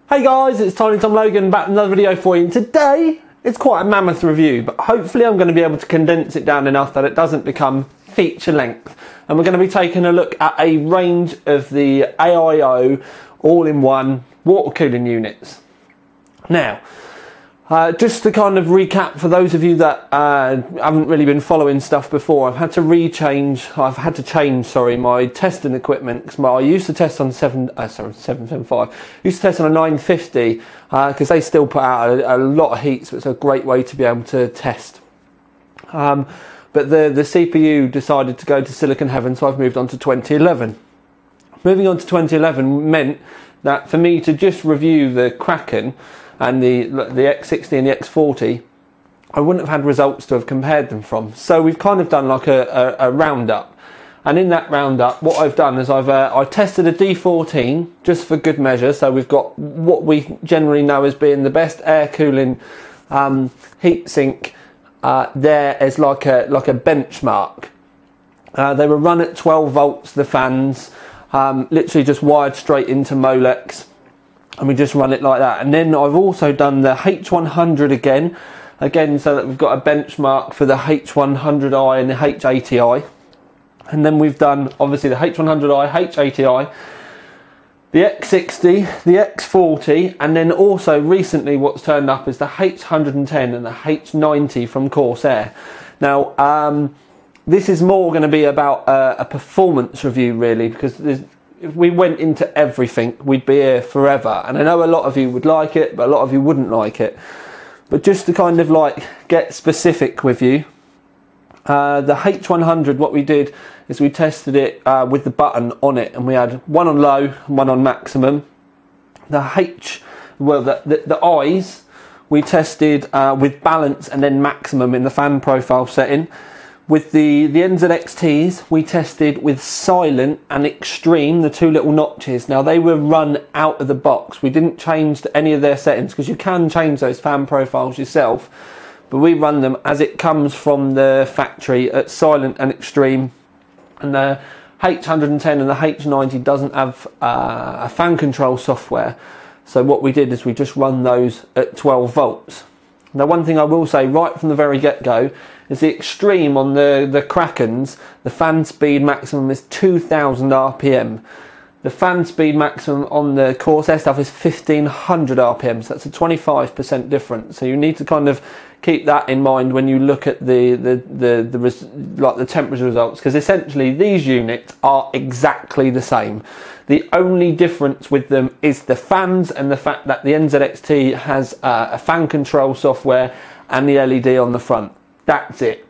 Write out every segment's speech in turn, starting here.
Hey guys, it's Tiny Tom Logan back with another video for you. Today, it's quite a mammoth review, but hopefully I'm going to be able to condense it down enough that it doesn't become feature length. And we're going to be taking a look at a range of the AIO all-in-one water cooling units. Now, just to kind of recap for those of you that haven't really been following stuff before, I've had to change my testing equipment, because I used to test on 775. Used to test on a 950 because they still put out a lot of heat, so it's a great way to be able to test. But the CPU decided to go to silicon heaven, so I've moved on to 2011. Moving on to 2011 meant that for me to just review the Kraken and the X60 and the X40, I wouldn't have had results to have compared them from. So we've kind of done like a roundup. And in that roundup, what I've done is I've tested a D14 just for good measure. So we've got what we generally know as being the best air cooling heatsink there as like a benchmark. They were run at 12 volts, the fans, literally just wired straight into Molex. And we just run it like that. And then I've also done the H100 again, so that we've got a benchmark for the H100i and the H80i. And then we've done obviously the H100i, H80i, the X60, the X40, and then also recently what's turned up is the H110 and the H90 from Corsair. Now, this is more going to be about a performance review really, because if we went into everything, we'd be here forever. And I know a lot of you would like it, but a lot of you wouldn't like it. But just to kind of like get specific with you, the H100, what we did is we tested it with the button on it, and we had one on low and one on maximum. The eyes, we tested with balance and then maximum in the fan profile setting. With the NZXTs, we tested with silent and extreme, the two little notches. Now they were run out of the box. We didn't change any of their settings, because you can change those fan profiles yourself. But we run them as it comes from the factory at silent and extreme. And the H110 and the H90 doesn't have a fan control software. So what we did is we just run those at 12 volts. Now one thing I will say right from the very get-go is the extreme on the Krakens, the fan speed maximum is 2000 RPM. The fan speed maximum on the Corsair stuff is 1500 RPM, so that's a 25% difference. So you need to kind of keep that in mind when you look at the temperature results, because essentially these units are exactly the same. The only difference with them is the fans and the fact that the NZXT has a fan control software and the LED on the front. That's it.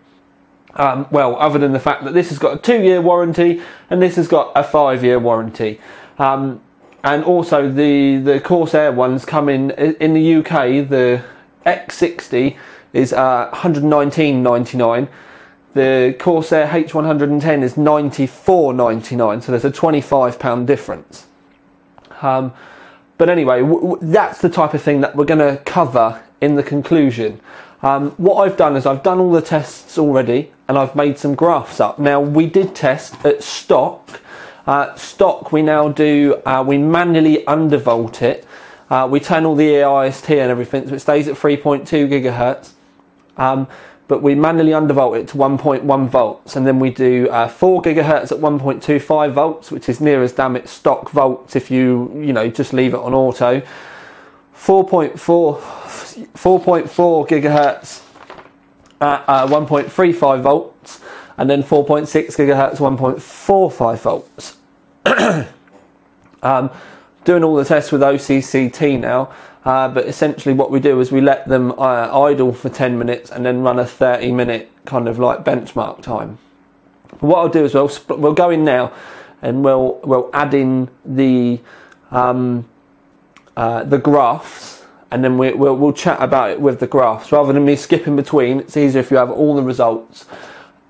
Well, other than the fact that this has got a 2-year warranty and this has got a 5-year warranty. And also the Corsair ones come in the UK, the X60 is $119.99. The Corsair H110 is $94.99, so there's a £25 difference. But anyway, that's the type of thing that we're going to cover in the conclusion. What I've done is I've done all the tests already, and I've made some graphs up. Now we did test at stock. Stock we now do, we manually undervolt it. We turn all the IST and everything, so it stays at 3.2 gigahertz. But we manually undervolt it to 1.1 volts, and then we do 4 gigahertz at 1.25 volts, which is near as damn it stock volts if you just leave it on auto. 4.4 gigahertz at 1.35 volts, and then 4.6 gigahertz 1.45 volts. Doing all the tests with OCCT now, but essentially what we do is we let them idle for 10 minutes and then run a 30-minute kind of like benchmark time. What I'll do is we'll go in now and we'll add in the graphs, and then we'll chat about it with the graphs rather than me skipping between. It's easier if you have all the results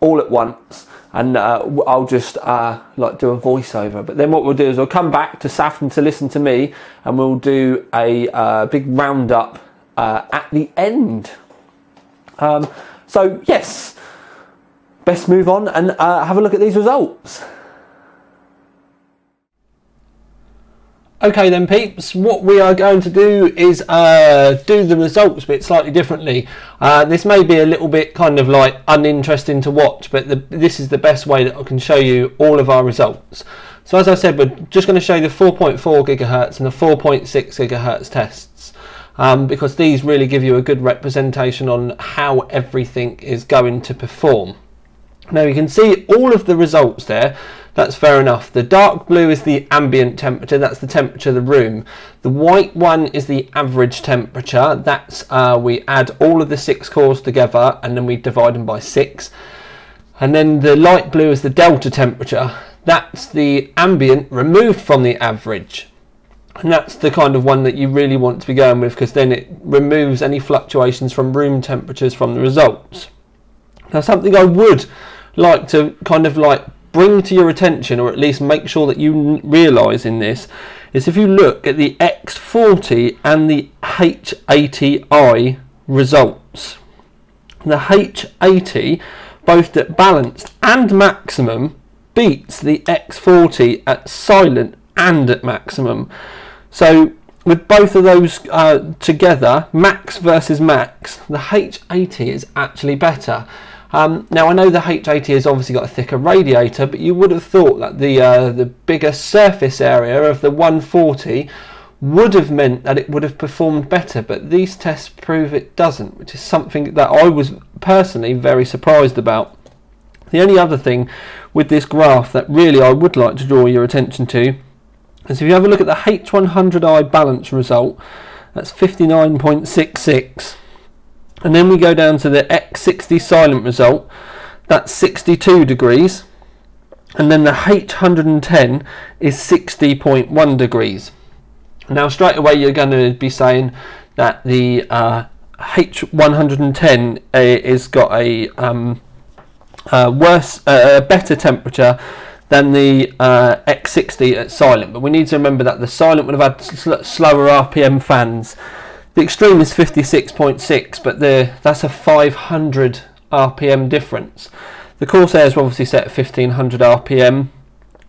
all at once, and I'll just like do a voiceover. But then what we'll do is we'll come back to Saffron to listen to me, and we'll do a big roundup at the end. So yes, best move on and have a look at these results. Okay then peeps, what we are going to do is do the results bit slightly differently. This may be a little bit kind of like uninteresting to watch, but this is the best way that I can show you all of our results. So as I said, we're just going to show you the 4.4 gigahertz and the 4.6 gigahertz tests, because these really give you a good representation on how everything is going to perform. Now you can see all of the results there. That's fair enough. The dark blue is the ambient temperature, that's the temperature of the room. The white one is the average temperature, that's we add all of the 6 cores together and then we divide them by 6. And then the light blue is the delta temperature, that's the ambient removed from the average. And that's the kind of one that you really want to be going with, because then it removes any fluctuations from room temperatures from the results. Now something I would like to kind of like bring to your attention, or at least make sure that you realise in this, is if you look at the X40 and the H80i results. The H80, both at balanced and maximum, beats the X40 at silent and at maximum. So with both of those together, max versus max, the H80 is actually better. Now I know the H80 has obviously got a thicker radiator, but you would have thought that the bigger surface area of the 140 would have meant that it would have performed better, but these tests prove it doesn't, which is something that I was personally very surprised about. The only other thing with this graph that really I would like to draw your attention to is if you have a look at the H100i balance result, that's 59.66. And then we go down to the X60 silent result, that's 62 degrees, and then the H110 is 60.1 degrees. Now straight away you're going to be saying that the H110 is got a better temperature than the X60 at silent, but we need to remember that the silent would have had slower RPM fans. The extreme is 56.6, but that's a 500 RPM difference. The Corsair is obviously set at 1500 RPM.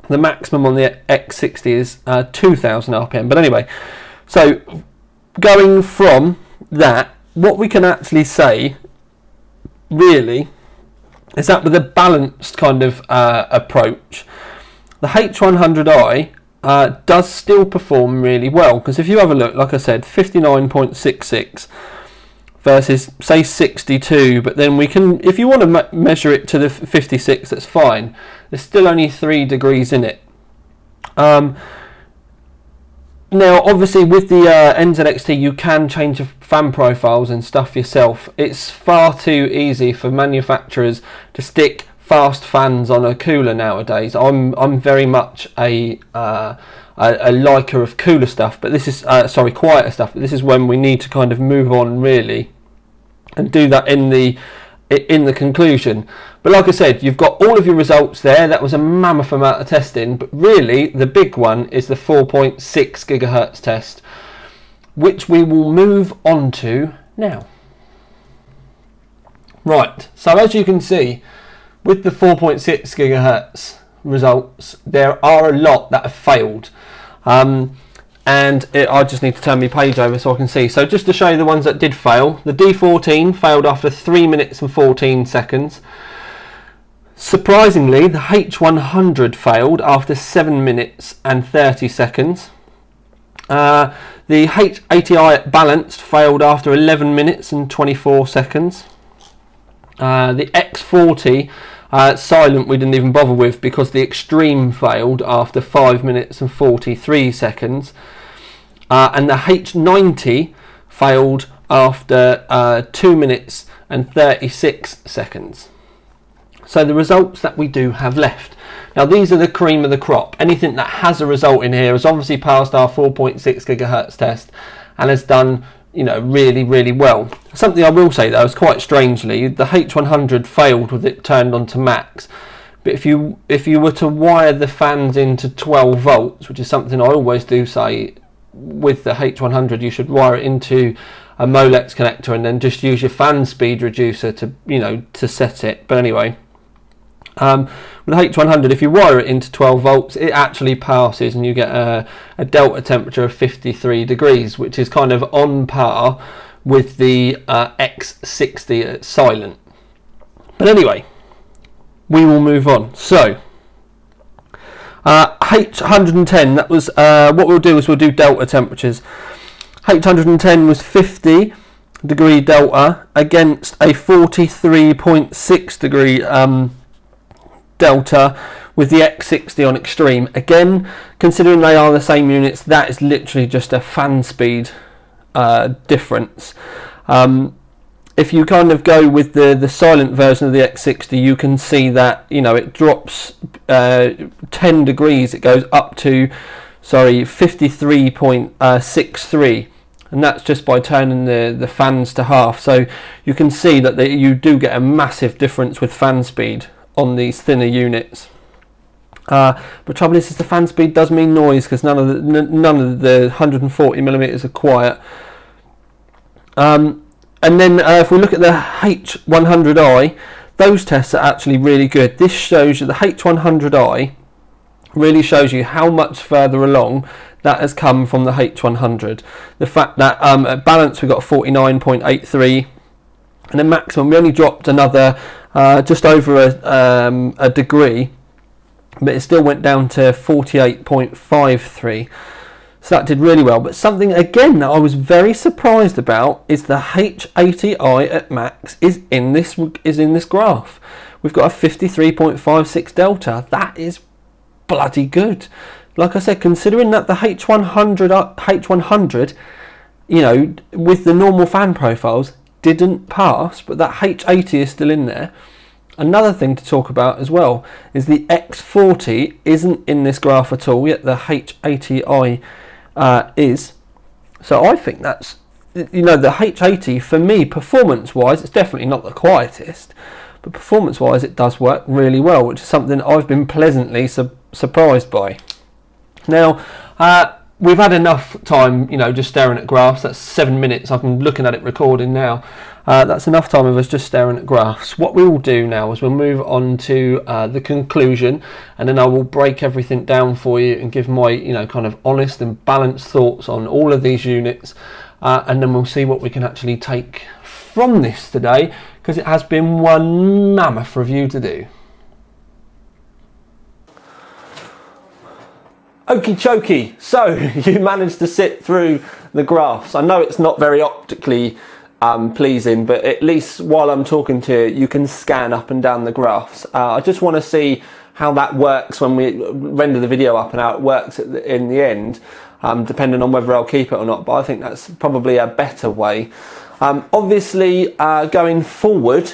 The maximum on the X60 is 2000 RPM. But anyway, so going from that, what we can actually say, really, is that with a balanced kind of approach, the H100i does still perform really well, because if you have a look, like I said, 59.66 versus say 62, but then we can, if you want to measure it to the 56, that's fine. There's still only 3 degrees in it. Now obviously with the NZXT you can change the fan profiles and stuff yourself. It's far too easy for manufacturers to stick fast fans on a cooler nowadays. I'm very much a liker of cooler stuff, but this is quieter stuff. But this is when we need to kind of move on really, and do that in the conclusion. But like I said, you've got all of your results there. That was a mammoth amount of testing, but really the big one is the 4.6 gigahertz test, which we will move on to now. Right, so as you can see, with the 4.6 gigahertz results, there are a lot that have failed. I just need to turn my page over so I can see. So just to show you the ones that did fail, the D14 failed after 3 minutes and 14 seconds. Surprisingly, the H100 failed after 7 minutes and 30 seconds. The H80i balanced failed after 11 minutes and 24 seconds. The X40 silent we didn't even bother with, because the extreme failed after 5 minutes and 43 seconds. And the H90 failed after 2 minutes and 36 seconds. So the results that we do have left. Now these are the cream of the crop. Anything that has a result in here has obviously passed our 4.6 gigahertz test and has done, you know, really, really well. Something I will say though is quite strangely, the H100 failed with it turned on to max. But if you were to wire the fans into 12 volts, which is something I always do say with the H100, you should wire it into a Molex connector and then just use your fan speed reducer to, you know, to set it. But anyway, With the H100, if you wire it into 12 volts, it actually passes and you get a delta temperature of 53 degrees, which is kind of on par with the X60 at silent. But anyway, we will move on. So, H110, that was, what we'll do is we'll do delta temperatures. H110 was 50 degree delta against a 43.6 degree delta with the X60 on extreme. Again, considering they are the same units, that is literally just a fan speed difference. If you kind of go with the silent version of the X60, you can see that, you know, it drops 10 degrees. It goes up to, sorry, 53.63, and that's just by turning the fans to half. So you can see that you do get a massive difference with fan speed on these thinner units. But trouble is the fan speed does mean noise, because none of the 140mm are quiet. And then if we look at the H100i, those tests are actually really good. This shows you the H100i really shows you how much further along that has come from the H100. The fact that at balance we got 49.83, and then maximum we only dropped another just over a degree, but it still went down to 48.53. So that did really well. But something again that I was very surprised about is the H80i at max is in this graph. We've got a 53.56 delta. That is bloody good. Like I said, considering that the H100, you know, with the normal fan profiles didn't pass, but that H80 is still in there. Another thing to talk about as well is the X40 isn't in this graph at all, yet the H80i is. So I think that's, you know, the H80 for me, performance wise, it's definitely not the quietest, but performance wise it does work really well, which is something I've been pleasantly surprised by. Now we've had enough time, you know, just staring at graphs. That's 7 minutes. I'm looking at it recording now. That's enough time of us just staring at graphs. What we will do now is we'll move on to the conclusion, and then I will break everything down for you and give my, you know, kind of honest and balanced thoughts on all of these units, and then we'll see what we can actually take from this today, because it has been one mammoth review to do. Okie dokie, so you managed to sit through the graphs. I know it's not very optically pleasing, but at least while I'm talking to you, you can scan up and down the graphs. I just want to see how that works when we render the video up and how it works in the end, depending on whether I'll keep it or not, but I think that's probably a better way. Obviously, going forward,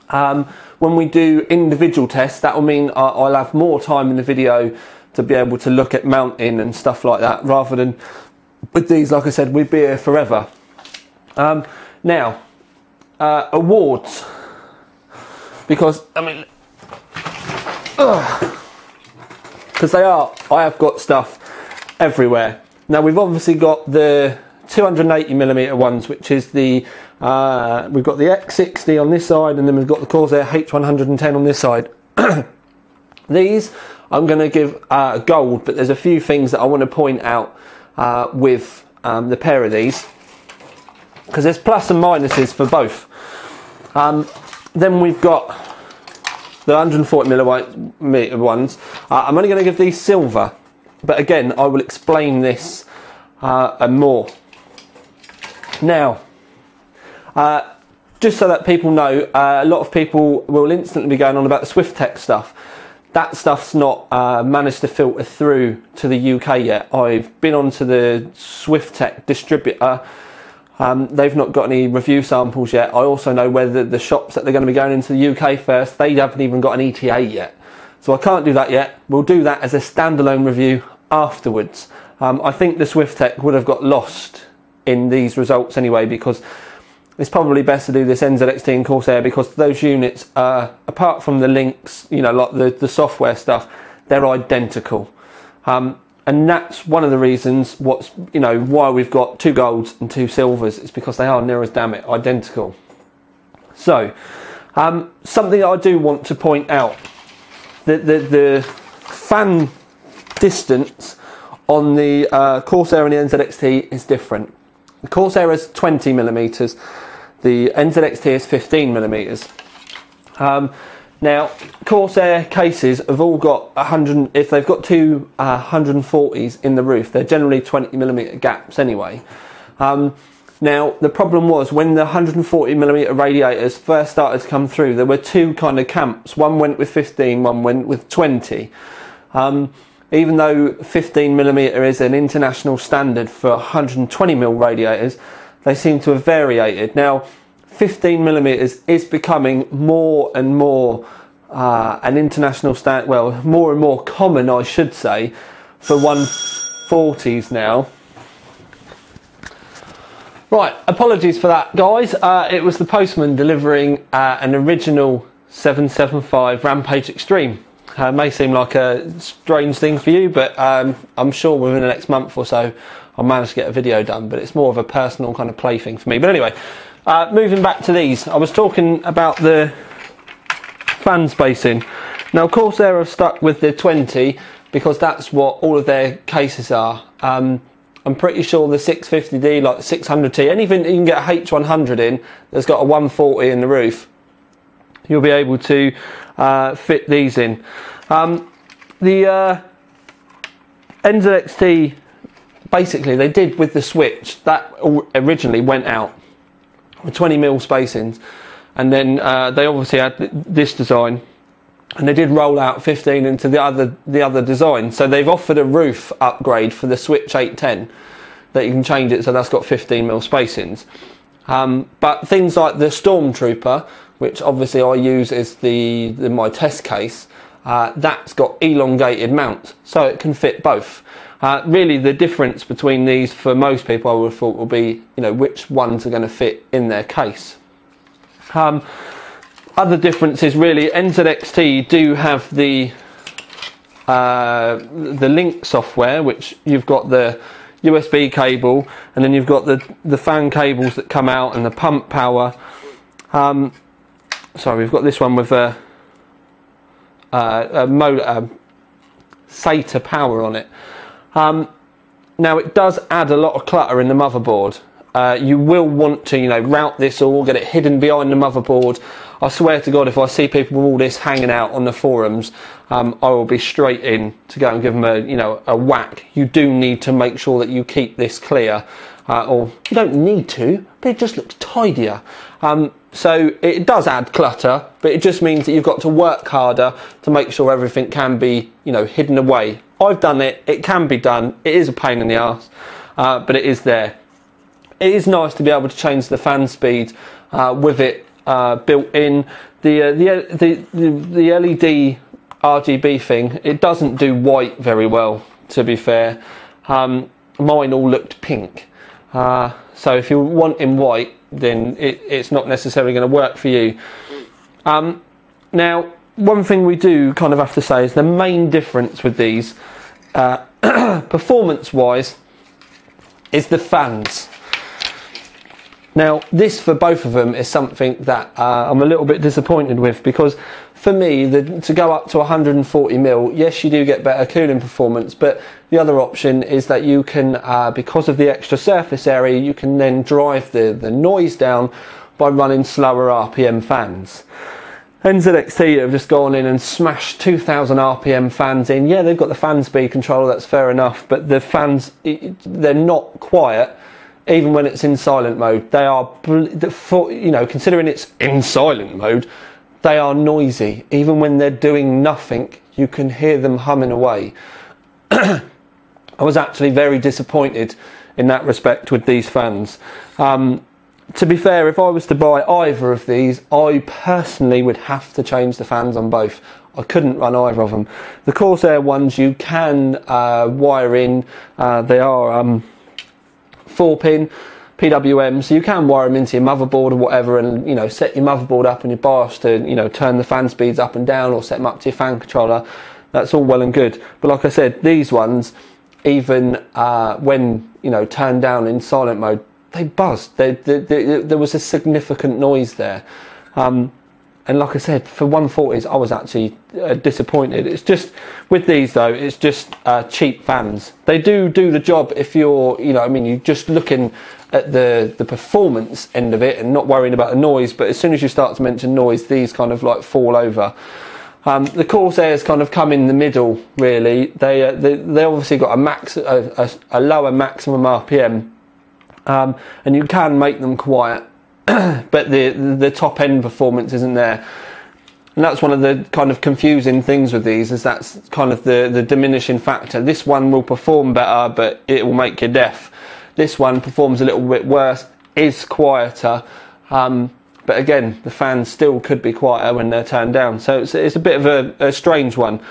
when we do individual tests, that will mean I'll have more time in the video to be able to look at mounting and stuff like that, rather than with these, like I said, we'd be here forever. Now, awards, because I mean, because I have got stuff everywhere. Now we've obviously got the 280mm ones, which is the we've got the X60 on this side, and then we've got the Corsair H110 on this side. These I'm going to give gold, but there's a few things that I want to point out with the pair of these, because there's plus and minuses for both. Then we've got the 140mm ones. I'm only going to give these silver, but again I will explain this and more. Now, just so that people know, a lot of people will instantly be going on about the SwiftTech stuff. That stuff's not managed to filter through to the UK yet. I've been onto the SwiftTech distributor. They've not got any review samples yet. I also know whether the shops that they're going to be going into the UK first, they haven't even got an ETA yet. So I can't do that yet. We'll do that as a standalone review afterwards. I think the SwiftTech would have got lost in these results anyway, because it's probably best to do this NZXT and Corsair, because those units, apart from the links, you know, like the software stuff, they're identical. And that's one of the reasons why we've got 2 golds and 2 silvers. It's because they are near as damn it identical. So Something I do want to point out, the fan distance on the Corsair and the NZXT is different. The Corsair is 20mm, the NZXT is 15mm. Now, Corsair cases have all got 100, if they've got two 140s in the roof, they're generally 20mm gaps anyway. Now, the problem was when the 140mm radiators first started to come through, there were two kind of camps. One went with 15, one went with 20. Even though 15mm is an international standard for 120mm radiators, they seem to have variated. Now, 15mm is becoming more and more an international standard, well, more and more common, I should say, for 140s now. Right, apologies for that, guys. It was the postman delivering an original 775 Rampage Extreme. May seem like a strange thing for you, but I'm sure within the next month or so I'll manage to get a video done, but it's more of a personal kind of plaything for me. But anyway, moving back to these, I was talking about the fan spacing. Now, Corsair have stuck with the 20 because that's what all of their cases are. I'm pretty sure the 650D, like the 600T, anything you can get a H100 in that's got a 140 in the roof, you'll be able to fit these in. The NZXT, basically they did with the switch, that originally went out with 20mm spacings, and then they obviously had this design, and they did roll out 15 into the other design. So they've offered a roof upgrade for the Switch 810 that you can change it so that's got 15mm spacings. But things like the Stormtrooper, which obviously I use as my test case, that's got elongated mounts, so it can fit both. Really, the difference between these for most people, I would have thought, will be, you know, which ones are going to fit in their case. Other differences, really, NZXT do have the Link software, which you've got the USB cable, and then you've got the fan cables that come out and the pump power. Sorry, we've got this one with a motor, SATA power on it. Now, it does add a lot of clutter in the motherboard. You will want to, you know, route this or get it hidden behind the motherboard. I swear to God, if I see people with all this hanging out on the forums, I will be straight in to go and give them a whack. You do need to make sure that you keep this clear, or you don't need to, but it just looks tidier. So it does add clutter, but it just means that you've got to work harder to make sure everything can be, you know, hidden away. I've done it. It can be done. It is a pain in the arse, but it is there. It is nice to be able to change the fan speed with it built in. The LED RGB thing, it doesn't do white very well, to be fair. Mine all looked pink. So if you want in white, then it's not necessarily going to work for you. Now, one thing we do kind of have to say is the main difference with these, performance-wise, is the fans. Now, this for both of them is something that I'm a little bit disappointed with, because for me, to go up to 140mm, yes, you do get better cooling performance, but the other option is that you can, because of the extra surface area, you can then drive the noise down by running slower RPM fans. NZXT have just gone in and smashed 2000 RPM fans in. Yeah, they've got the fan speed controller, that's fair enough, but the fans, they're not quiet. Even when it's in silent mode, they are, you know, considering it's in silent mode, they are noisy. Even when they're doing nothing, you can hear them humming away. I was actually very disappointed in that respect with these fans. To be fair, if I was to buy either of these, I personally would have to change the fans on both. I couldn't run either of them. The Corsair ones you can wire in. They are 4-pin PWM, so you can wire them into your motherboard or whatever, and, you know, set your motherboard up and your BIOS to, you know, turn the fan speeds up and down, or set them up to your fan controller. That's all well and good, but like I said, these ones, even when, you know, turned down in silent mode, they buzzed. There was a significant noise there, and And like I said, for 140s, I was actually disappointed. It's just, with these though, it's just cheap fans. They do the job if you're, you know, I mean, you're just looking at the performance end of it and not worrying about the noise. But as soon as you start to mention noise, these kind of like fall over. The Corsairs kind of come in the middle, really. They obviously got a lower maximum RPM, and you can make them quiet, but the top end performance isn't there. And that's one of the kind of confusing things with these, is that's kind of the diminishing factor. This one will perform better, but it will make you deaf. This one performs a little bit worse, is quieter, but again, the fans still could be quieter when they're turned down. So it's a bit of a strange one.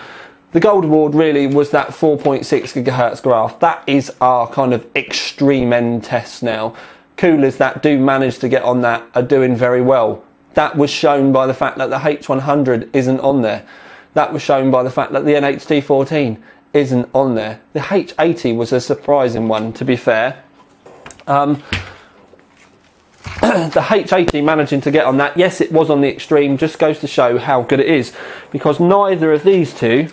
The gold award really was that 4.6 gigahertz graph. That is our kind of extreme end test now. Coolers that do manage to get on that are doing very well. That was shown by the fact that the H100 isn't on there. That was shown by the fact that the NH-D14 isn't on there. The H80 was a surprising one, to be fair. The H80 managing to get on that, yes, it was on the extreme, just goes to show how good it is, because neither of these two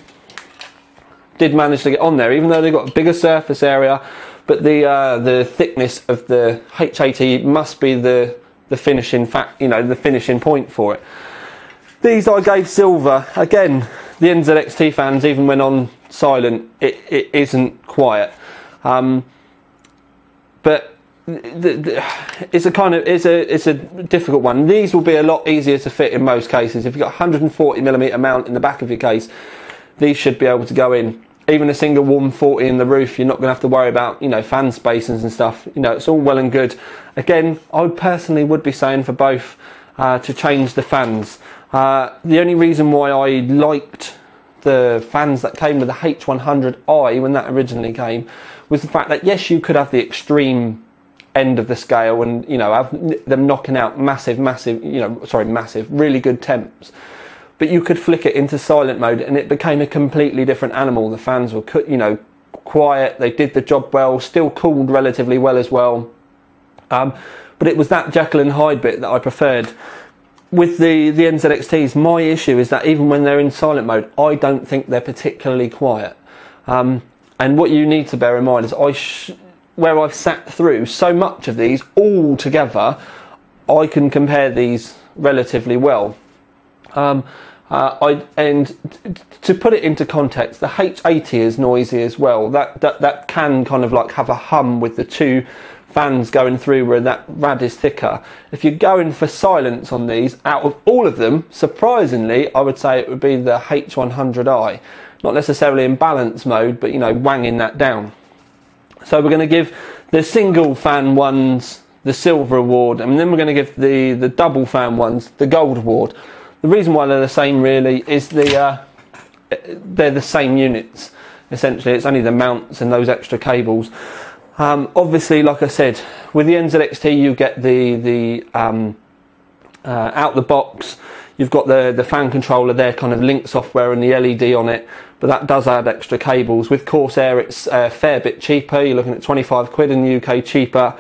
did manage to get on there, even though they've got a bigger surface area. But the thickness of the H80 must be the finishing the finishing point for it. These I gave silver. Again, the NZXT fans, even when on silent, it isn't quiet. But it's a difficult one. These will be a lot easier to fit in most cases. If you've got a 140mm mount in the back of your case, these should be able to go in. Even a single 140 in the roof, you're not going to have to worry about, you know, fan spacings and stuff. You know, it's all well and good. Again, I personally would be saying for both to change the fans. The only reason why I liked the fans that came with the H100i when that originally came was the fact that, yes, you could have the extreme end of the scale and, you know, have them knocking out massive, really good temps. But you could flick it into silent mode and it became a completely different animal. The fans were, you know, quiet, they did the job well, still cooled relatively well as well. But it was that Jekyll and Hyde bit that I preferred. With the NZXTs, my issue is that even when they're in silent mode, I don't think they're particularly quiet. And what you need to bear in mind is where I've sat through so much of these all together, I can compare these relatively well. And to put it into context, the H80 is noisy as well. That can kind of like have a hum with the two fans going through where that rad is thicker. If you're going for silence on these, out of all of them, surprisingly, I would say it would be the H100i. Not necessarily in balance mode, but, you know, wanging that down. So we're going to give the single fan ones the silver award, and then we're going to give the double fan ones the gold award. The reason why they're the same really is they're the same units. Essentially, it's only the mounts and those extra cables. Obviously, like I said, with the NZXT you get the out the box. You've got the fan controller there, kind of link software and the LED on it, but that does add extra cables. With Corsair it's a fair bit cheaper. You're looking at 25 quid in the UK, cheaper.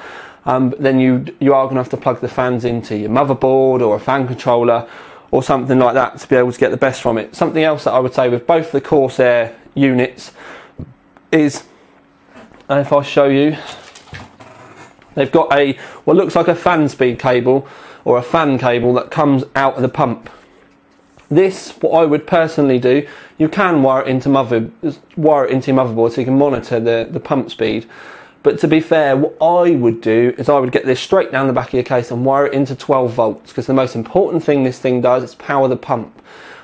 Then you are going to have to plug the fans into your motherboard or a fan controller or something like that to be able to get the best from it. Something else that I would say with both the Corsair units is, if I show you, they've got what looks like a fan speed cable or a fan cable that comes out of the pump. This, what I would personally do, you can wire it into your motherboard so you can monitor the pump speed. But to be fair, what I would do is I would get this straight down the back of your case and wire it into 12 volts, because the most important thing this thing does is power the pump.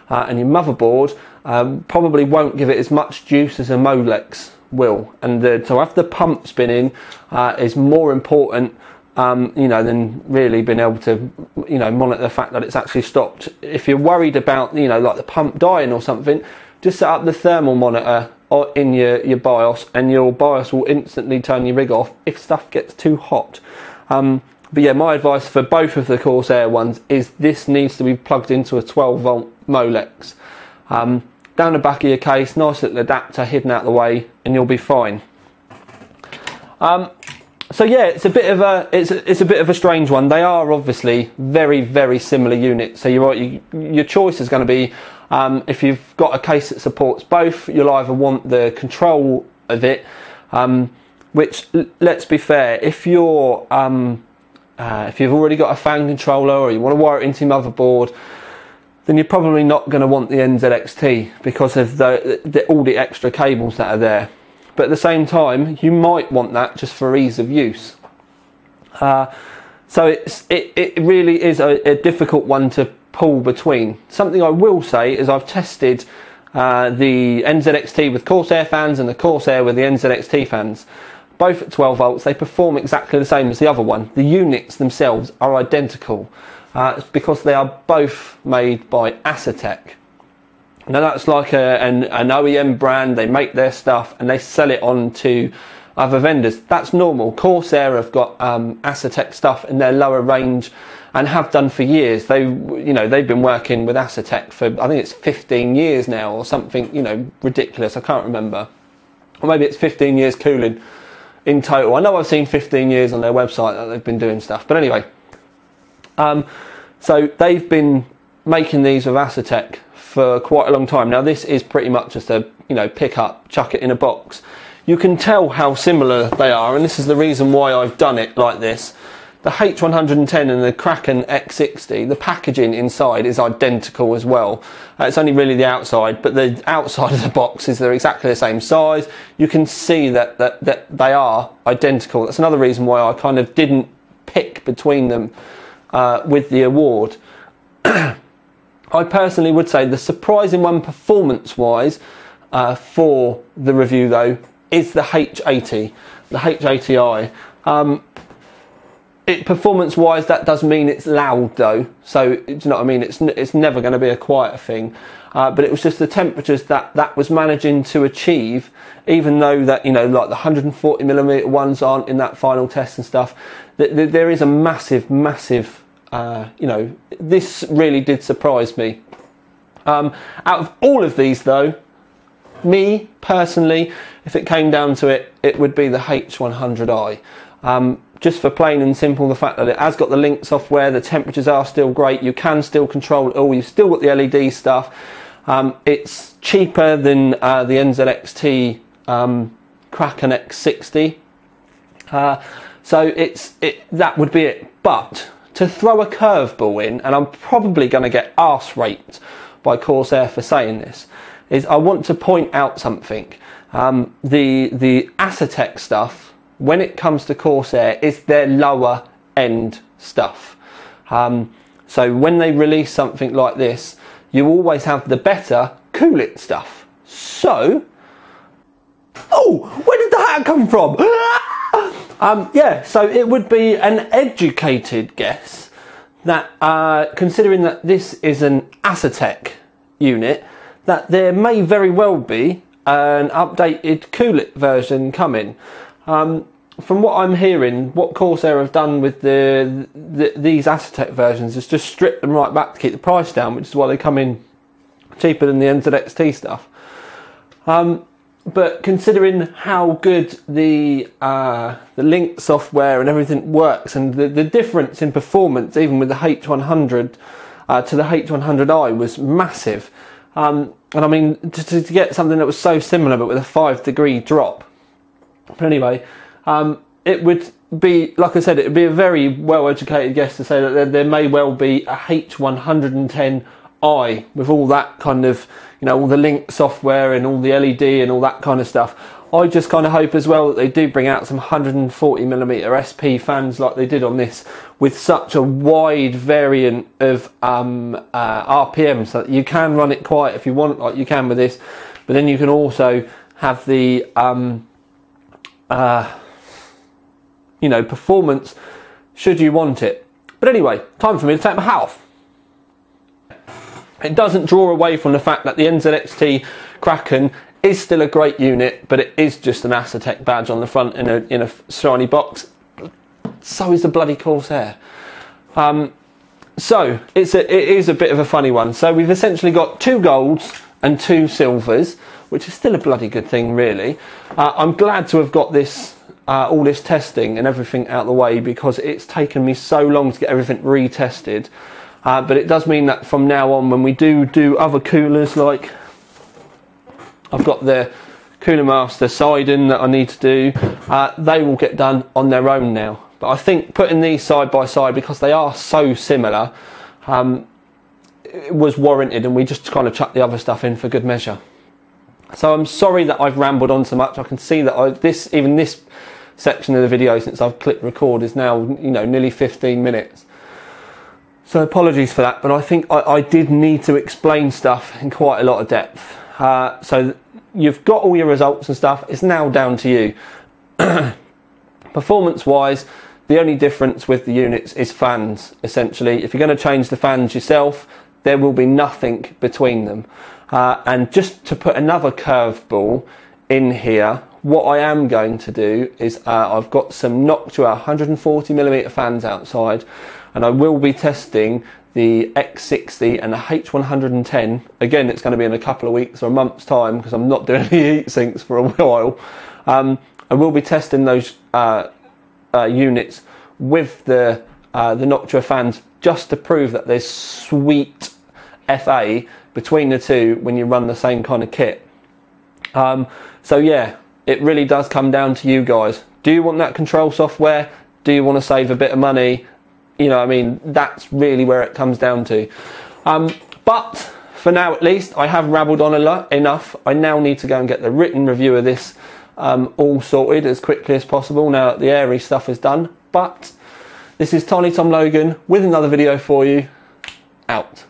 And your motherboard probably won't give it as much juice as a Molex will. And to have the pump spinning is more important, you know, than really being able to, you know, monitor the fact that it's actually stopped. If you're worried about, you know, like the pump dying or something, just set up the thermal monitor in your BIOS, and your BIOS will instantly turn your rig off if stuff gets too hot. But yeah, my advice for both of the Corsair ones is this needs to be plugged into a 12 volt Molex. Down the back of your case, nice little adapter hidden out the way, and you'll be fine. So yeah, it's a bit of a strange one. They are obviously very, very similar units. So you're right, your choice is going to be, if you've got a case that supports both, you'll either want the control of it, which, let's be fair, if you're if you've already got a fan controller or you want to wire it into your motherboard, then you're probably not going to want the NZXT because of all the extra cables that are there. But at the same time, you might want that just for ease of use. So it really is a difficult one to pull between. Something I will say is I've tested the NZXT with Corsair fans and the Corsair with the NZXT fans. Both at 12 volts, they perform exactly the same as the other one. The units themselves are identical. It's because they are both made by Asetek. Now that's like an OEM brand. They make their stuff and they sell it on to other vendors. That's normal. Corsair have got Asetek stuff in their lower range and have done for years. They've been working with Asetek for, I think it's 15 years now or something, ridiculous. I can't remember. Or maybe it's 15 years cooling in total. I know I've seen 15 years on their website that they've been doing stuff. But anyway, so they've been making these with Asetek for quite a long time. Now this is pretty much just a pick up, chuck it in a box. You can tell how similar they are, and this is the reason why I've done it like this. The H110 and the Kraken X60, the packaging inside is identical as well. It's only really the outside, but the outside of the box is they're exactly the same size. You can see that they are identical. That's another reason why I kind of didn't pick between them with the award. I personally would say the surprising one performance-wise for the review though is the H80, the H80i. Performance-wise, that does mean it's loud though, so do you know what I mean? It's never going to be a quiet thing, but it was just the temperatures that was managing to achieve, even though that like the 140mm ones aren't in that final test and stuff. There is a massive this really did surprise me. Out of all of these though, me personally, if it came down to it, it would be the H100i. Just for plain and simple, the fact that it has got the link software, the temperatures are still great, you can still control it all, you've still got the LED stuff. It's cheaper than the NZXT Kraken X60. So that would be it. But to throw a curveball in, and I'm probably going to get arse raped by Corsair for saying this, is I want to point out something. The Asetek stuff, when it comes to Corsair, is their lower end stuff. So when they release something like this, you always have the better cool it stuff. So, oh, where did the hat come from? Yeah, so it would be an educated guess that, considering that this is an Asetek unit, that there may very well be an updated cool it version coming. From what I'm hearing, what Corsair have done with these Asetek versions is just strip them right back to keep the price down, which is why they come in cheaper than the NZXT stuff. But considering how good the link software and everything works, and the difference in performance, even with the H100 to the H100i, was massive. And I mean, to get something that was so similar but with a 5-degree drop. But anyway, it would be, like I said, it would be a very well-educated guess to say that there may well be a H110i with all that kind of, all the link software and all the LED and all that kind of stuff. I just kind of hope as well that they do bring out some 140mm SP fans like they did on this, with such a wide variant of RPM, so that you can run it quiet if you want, like you can with this, but then you can also have the performance should you want it. But anyway, time for me to take my hat off. It doesn't draw away from the fact that the NZXT Kraken is still a great unit, but it is just an Asetek badge on the front in a shiny box. So is the bloody Corsair. So it is a bit of a funny one. So we've essentially got 2 golds and 2 silvers, which is still a bloody good thing, really. I'm glad to have got this all this testing and everything out of the way, because it's taken me so long to get everything retested. But it does mean that from now on, when we do other coolers, like I've got the Cooler Master siding that I need to do, they will get done on their own now. But I think putting these side by side, because they are so similar, it was warranted, and we just kind of chucked the other stuff in for good measure. So I'm sorry that I've rambled on so much. I can see that even this section of the video, since I've clicked record, is now, you know, nearly 15 minutes. So apologies for that, but I think I did need to explain stuff in quite a lot of depth. So you've got all your results and stuff. It's now down to you. Performance wise, the only difference with the units is fans, essentially. If you're going to change the fans yourself, there will be nothing between them. And just to put another curveball in here, what I am going to do is I've got some Noctua 140mm fans outside, and I will be testing the X60 and the H110. Again, it's going to be in a couple of weeks or a month's time, because I'm not doing any heat sinks for a while. I will be testing those units with the Noctua fans, just to prove that there's sweet FA between the two when you run the same kind of kit. So yeah, it really does come down to you guys. Do you want that control software? Do you want to save a bit of money? You know, I mean, that's really where it comes down to. But for now, at least, I have rabbled on enough. I now need to go and get the written review of this all sorted as quickly as possible, now that the airy stuff is done. But this is Tiny Tom Logan with another video for you. Out.